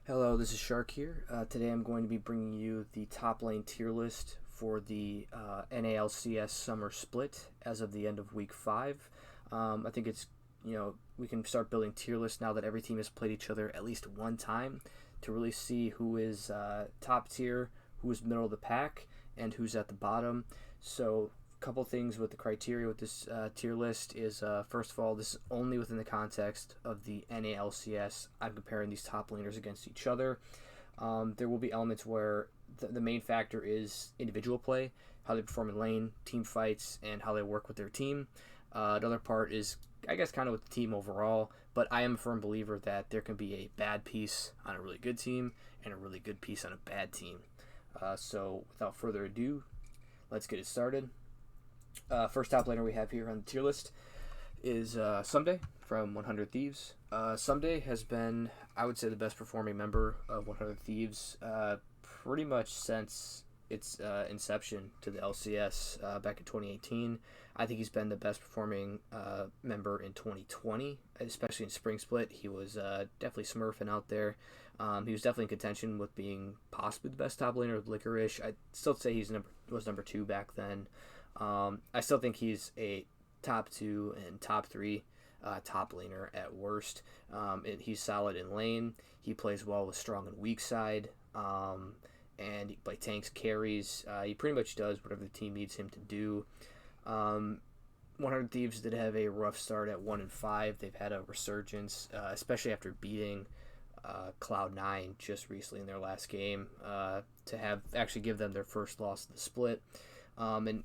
Hello, this is Shark here. Today I'm going to be bringing you the top lane tier list for the NALCS summer split as of the end of week 5. I think we can start building tier lists now that every team has played each other at least one time to really see who is top tier, who is middle of the pack, and who's at the bottom. So couple things with the criteria with this tier list is first of all, this is only within the context of the NALCS. I'm comparing these top laners against each other. There will be elements where the main factor is individual play, how they perform in lane, team fights, and how they work with their team. Another part is, I guess, kind of with the team overall, but I am a firm believer that there can be a bad piece on a really good team and a really good piece on a bad team. So without further ado, let's get it started. First top laner we have here on the tier list is Ssumday from 100 Thieves. Ssumday has been, I would say, the best performing member of 100 Thieves pretty much since its inception to the LCS back in 2018. I think he's been the best performing member in 2020, especially in Spring Split. He was definitely smurfing out there. He was definitely in contention with being possibly the best top laner with Licorice. I'd still say was number 2 back then. I still think he's a top 2 and top 3 top laner at worst. He's solid in lane. He plays well with strong and weak side. And he plays tanks, carries. He pretty much does whatever the team needs him to do. 100 Thieves did have a rough start at 1-5. They've had a resurgence, especially after beating Cloud9 just recently in their last game, to have actually give them their first loss of the split. And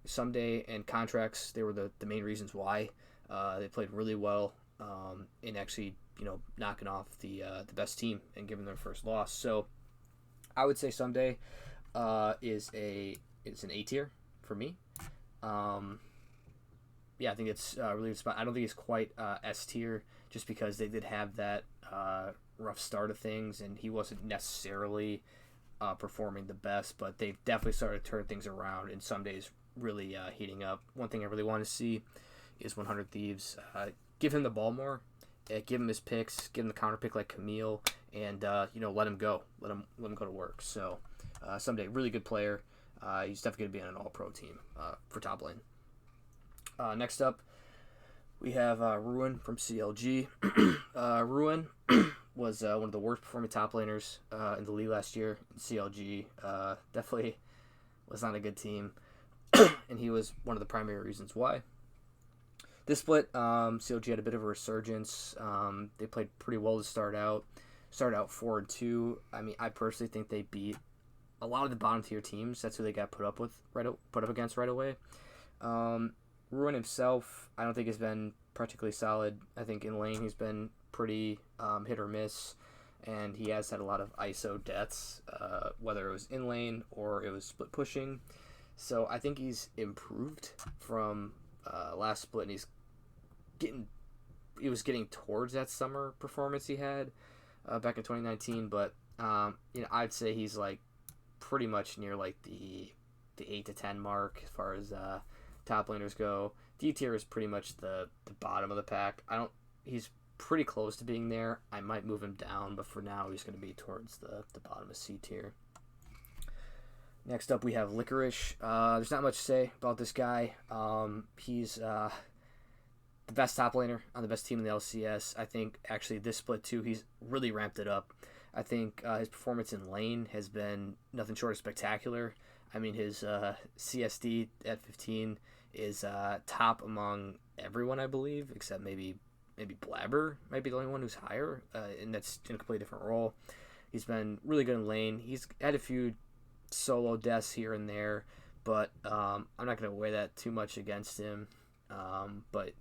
Ssumday and contracts, they were the main reasons why they played really well in actually knocking off the best team and giving their first loss. So I would say Ssumday is an A tier for me. I think it's really good spot. I don't think it's quite S tier just because they did have that rough start of things and he wasn't necessarily performing the best, but they've definitely started to turn things around, and Ssumday's really heating up. One thing I really want to see is 100 Thieves give him the ball more, give him his picks, give him the counter pick like Camille, and let him go, let him go to work. So Ssumday, really good player. He's definitely going to be on an all-pro team for top lane. Next up, we have Ruin from CLG. Ruin was one of the worst performing top laners in the league last year in CLG. Definitely was not a good team, and he was one of the primary reasons why. This split, CLG had a bit of a resurgence. They played pretty well to start out. Started out 4-2. I mean, I personally think they beat a lot of the bottom tier teams. That's who they got put up against right away. Ruin himself, I don't think has been particularly solid. I think in lane he's been pretty hit or miss, and he has had a lot of ISO deaths, whether it was in lane or it was split pushing. So I think he's improved from last split, and he was getting towards that summer performance he had back in 2019. But I'd say he's like pretty much near like the 8 to 10 mark as far as top laners go. D tier is pretty much the bottom of the pack. He's pretty close to being there. I might move him down, but for now he's going to be towards the bottom of C tier. Next up we have Licorice. There's not much to say about this guy. He's the best top laner on the best team in the LCS. I think actually this split too, he's really ramped it up. I think his performance in lane has been nothing short of spectacular. I mean, his CSD at 15 is top among everyone, I believe, except maybe Blabber might be the only one who's higher, and that's in a completely different role. He's been really good in lane. He's had a few solo deaths here and there, but I'm not going to weigh that too much against him. But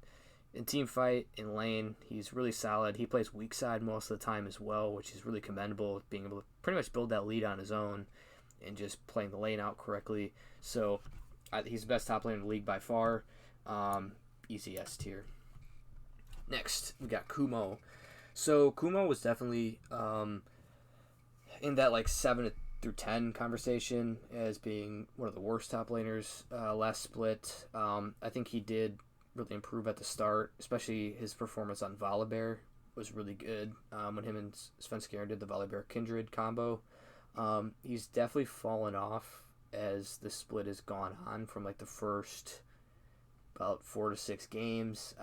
in team fight, in lane, he's really solid. He plays weak side most of the time as well, which is really commendable, being able to pretty much build that lead on his own and just playing the lane out correctly. So he's the best top laner in the league by far. Easy S tier. Next, we got Kumo. So Kumo was definitely in that like 7 through 10 conversation as being one of the worst top laners last split. I think he did really improve at the start, especially his performance on Volibear was really good when him and Svenskeren did the Volibear Kindred combo. He's definitely fallen off as the split has gone on from like the first about 4 to 6 games,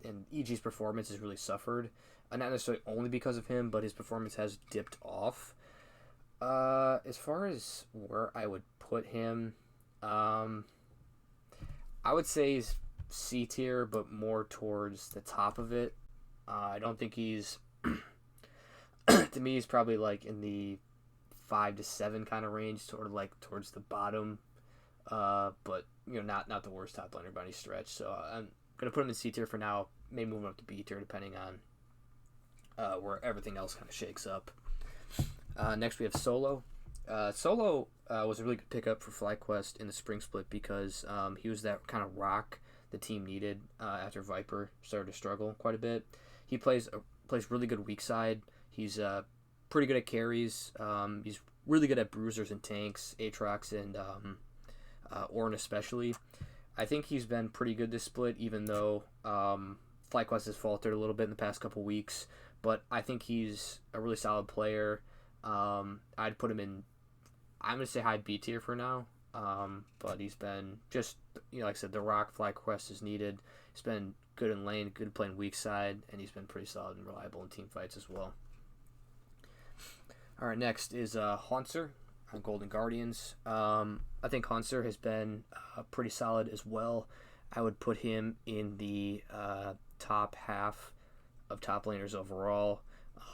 and EG's performance has really suffered. Not necessarily only because of him, but his performance has dipped off. As far as where I would put him, I would say he's C tier, but more towards the top of it. I don't think he's to me he's probably like in the 5 to 7 kind of range, sort of like towards the bottom. But not the worst top laner by any stretch. So I'm gonna put him in C tier for now. Maybe move him up to B tier depending on where everything else kind of shakes up. Next we have Solo. Solo was a really good pickup for FlyQuest in the spring split because he was that kind of rock the team needed after Viper started to struggle quite a bit. He plays really good weak side. He's pretty good at carries. He's really good at bruisers and tanks, Aatrox and Ornn especially. I think he's been pretty good this split, even though FlyQuest has faltered a little bit in the past couple weeks. But I think he's a really solid player. I'd put him in, I'm going to say high B tier for now. But he's been just, like I said, the rock FlyQuest is needed. He's been good in lane, good playing weak side, and he's been pretty solid and reliable in team fights as well. All right, next is Hauntzer on Golden Guardians. I think Hauntzer has been pretty solid as well. I would put him in the top half of top laners overall.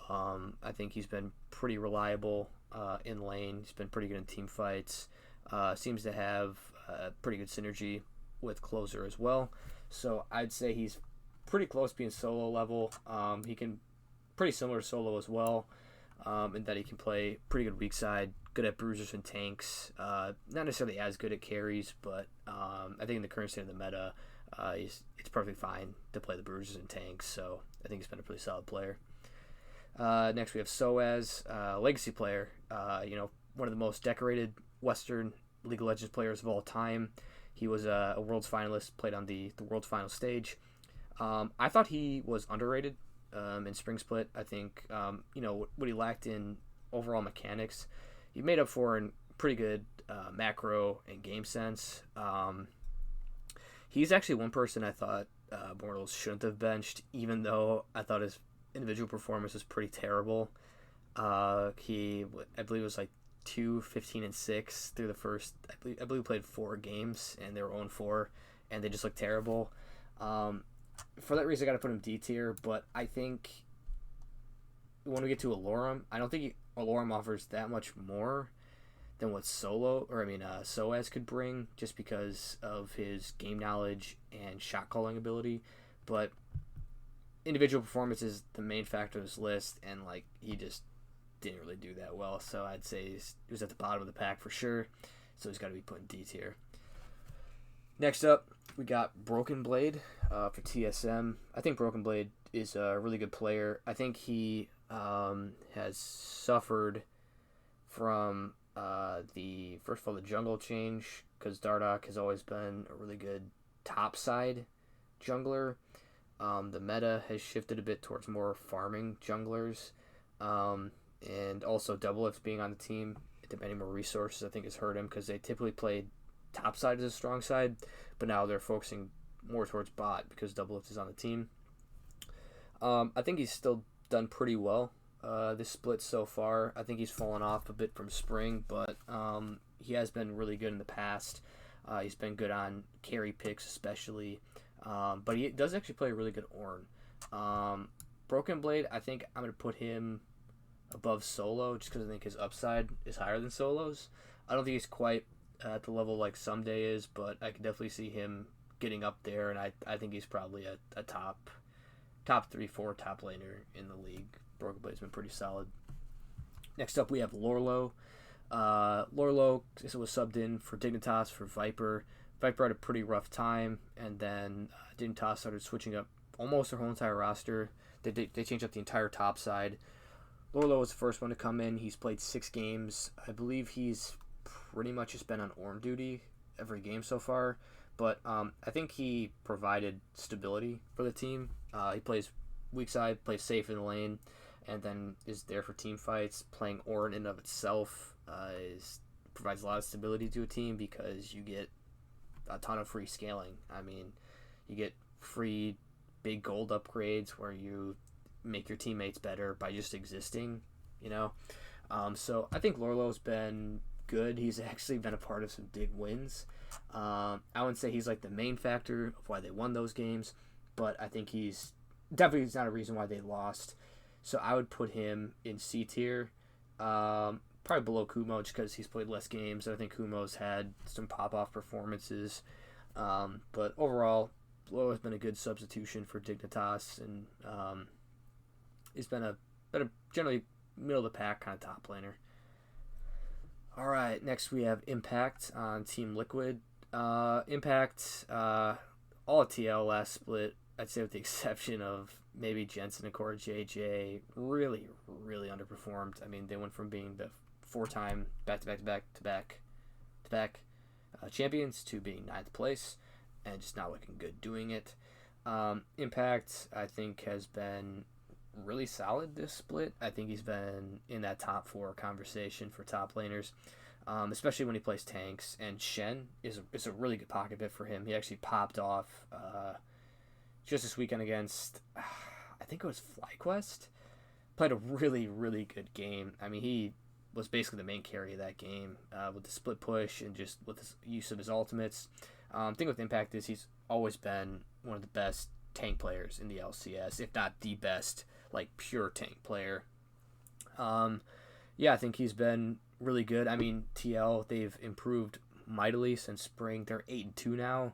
I think he's been pretty reliable in lane. He's been pretty good in team fights. Seems to have pretty good synergy with closer as well. So I'd say he's pretty close to being solo level. He can pretty similar to solo as well, in that he can play pretty good weak side, good at bruisers and tanks. Not necessarily as good at carries, but I think in the current state of the meta, it's perfectly fine to play the bruisers and tanks. So I think he's been a pretty solid player. Next we have Soaz, legacy player. One of the most decorated Western League of Legends players of all time. He was a Worlds finalist, played on the Worlds final stage. I thought he was underrated in Spring Split. I think what he lacked in overall mechanics, he made up for in pretty good macro and game sense. He's actually one person I thought Mortals shouldn't have benched, even though I thought his individual performance was pretty terrible. I believe it was like 2-15-6 through the first. I believe played 4 games and they were 0-4, and they just looked terrible. For that reason, I got to put him D tier. But I think when we get to Alorum, I don't think Alorum offers that much more than what Soaz could bring, just because of his game knowledge and shot calling ability. But individual performance is the main factor of this list, and he just didn't really do that well. So I'd say he was at the bottom of the pack for sure. So he's got to be put in D tier. Next up, we got Broken Blade for TSM. I think Broken Blade is a really good player. I think he has suffered from the jungle change, because Dardoch has always been a really good top side jungler. The meta has shifted a bit towards more farming junglers, and also Doublelift being on the team, demanding more resources, I think has hurt him, because they typically played top side as a strong side, but now they're focusing more towards bot because Doublelift is on the team. I think he's still done pretty well this split so far. I think he's fallen off a bit from spring, but he has been really good in the past. He's been good on carry picks especially, but he does actually play a really good Ornn. Broken Blade, I think I'm going to put him above Solo just because I think his upside is higher than Solo's. I don't think he's quite at the level like Ssumday is, but I can definitely see him getting up there, and I think he's probably a top 3-4 top laner in the league. Broken Blade's been pretty solid. Next up, we have Lourlo. Lourlo was subbed in for Dignitas for Viper. Viper had a pretty rough time, and then Dignitas started switching up almost their whole entire roster. They changed up the entire top side. Lourlo was the first one to come in. He's played 6 games. I believe he's pretty much just been on Ornn duty every game so far. But I think he provided stability for the team. He plays weak side, plays safe in the lane, and then is there for team fights. Playing Ornn in and of itself provides a lot of stability to a team because you get a ton of free scaling. I mean, you get free big gold upgrades where you make your teammates better by just existing, you know. So I think Lourlo's been good. He's actually been a part of some big wins. I wouldn't say he's like the main factor of why they won those games, but I think he's definitely not a reason why they lost. So I would put him in C tier, probably below Kumo just because he's played less games. I think Kumo's had some pop-off performances. But overall, Lourlo's been a good substitution for Dignitas, and he's been a generally middle-of-the-pack kind of top laner. All right, next we have Impact on Team Liquid. Impact, all a TL last split, I'd say with the exception of maybe Jensen and Core JJ, really, really underperformed. I mean, they went from being the 4-time back-to-back champions to being 9th place and just not looking good doing it. Impact, I think, has been really solid this split. I think he's been in that top 4 conversation for top laners, especially when he plays tanks. And Shen is a really good pocket bit for him. He actually popped off just this weekend against, I think it was FlyQuest. Played a really, really good game. I mean, he was basically the main carry of that game with the split push and just with his use of his ultimates. The thing with Impact is he's always been one of the best tank players in the LCS, if not the best, like, pure tank player. I think he's been really good. I mean, TL, they've improved mightily since spring. They're 8-2 now,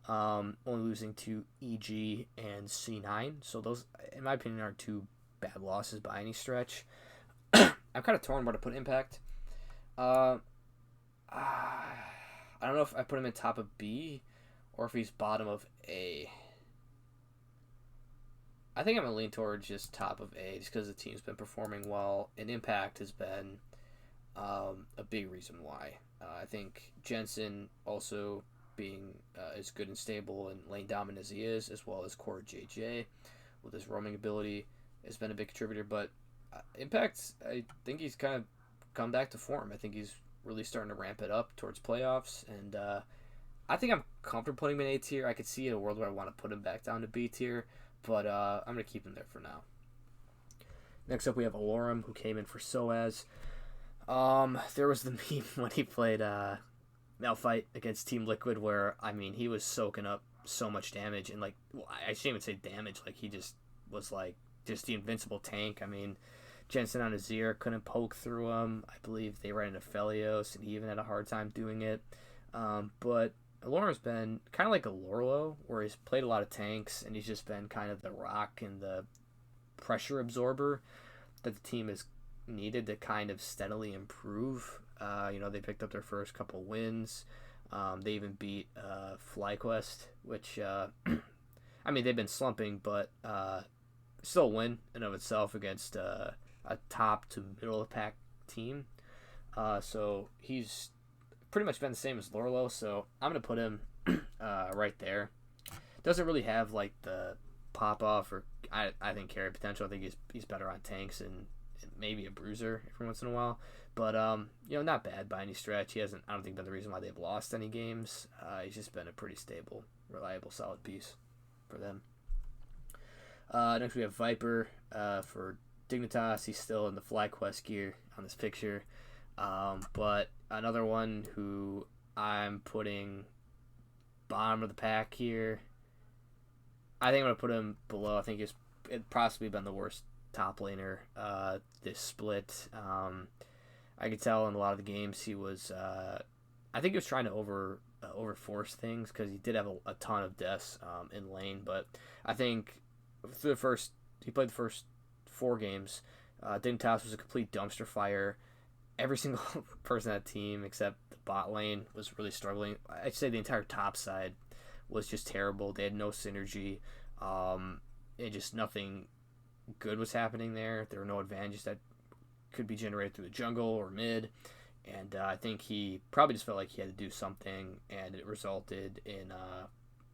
only losing to EG and C9. So those, in my opinion, aren't 2 bad losses by any stretch. I'm kind of torn where to put Impact. I don't know if I put him in top of B or if he's bottom of A. I think I'm going to lean towards just top of A just because the team's been performing well, and Impact has been a big reason why. I think Jensen also being as good and stable and lane dominant as he is, as well as Core JJ with his roaming ability, has been a big contributor. But Impact, I think he's kind of come back to form. I think he's really starting to ramp it up towards playoffs, and I think I'm comfortable putting him in A tier. I could see in a world where I want to put him back down to B tier, but I'm going to keep him there for now. Next up, we have Alorum, who came in for Soaz. There was the meme when he played Malphite against Team Liquid where, I mean, he was soaking up so much damage, and, like, well, I shouldn't even say damage, like, he just was, like, just the invincible tank. I mean, Jensen on Azir couldn't poke through him. I believe they ran into Felios, and he even had a hard time doing it. But Alorum's been kind of like a Lourlo, where he's played a lot of tanks, and he's just been kind of the rock and the pressure absorber that the team has needed to kind of steadily improve. They picked up their first couple wins. They even beat FlyQuest, which, I mean, they've been slumping, but still a win in of itself against a top to middle of the pack team. So he's pretty much been the same as Lourlo, so I'm going to put him right there. Doesn't really have, like, the pop-off or, I think, carry potential. I think he's better on tanks and maybe a bruiser every once in a while. But, not bad by any stretch. He hasn't, I don't think, been the reason why they've lost any games. He's just been a pretty stable, reliable, solid piece for them. Next we have V1per for Dignitas. He's still in the FlyQuest gear on this picture. But another one who I'm putting bottom of the pack here. I think I'm going to put him below. I think it's possibly been the worst top laner this split. I could tell in a lot of the games he was I think he was trying to overforce things because he did have a ton of deaths in lane, but I think he played the first 4 games. Dignitas was a complete dumpster fire. Every single person on that team except the bot lane was really struggling. I'd say the entire top side was just terrible. They had no synergy. And just nothing good was happening there. There were no advantages that could be generated through the jungle or mid. And I think he probably just felt like he had to do something, and it resulted in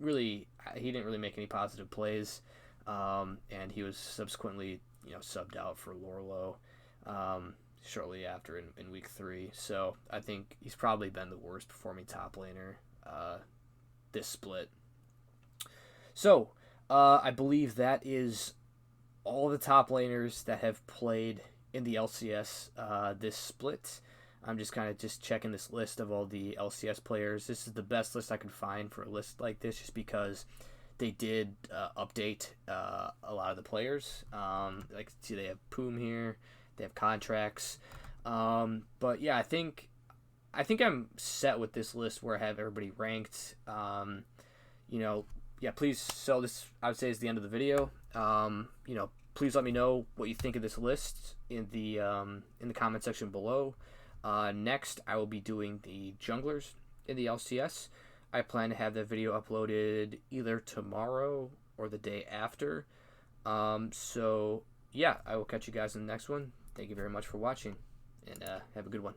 he didn't really make any positive plays. and he was subsequently subbed out for Lourlo shortly after in week 3. So I think he's probably been the worst performing top laner this split. So I believe that is all the top laners that have played in the LCS this split. I'm just kind of checking this list of all the LCS players. This is the best list I could find for a list like this, just because they did update a lot of the players. Like, see, they have Poom here, they have contracts. But yeah, I think I'm set with this list where I have everybody ranked. Yeah, please. So this, I would say, is the end of the video. Please let me know what you think of this list in the comment section below. Next, I will be doing the junglers in the LCS. I plan to have that video uploaded either tomorrow or the day after. So yeah, I will catch you guys in the next one. Thank you very much for watching, and have a good one.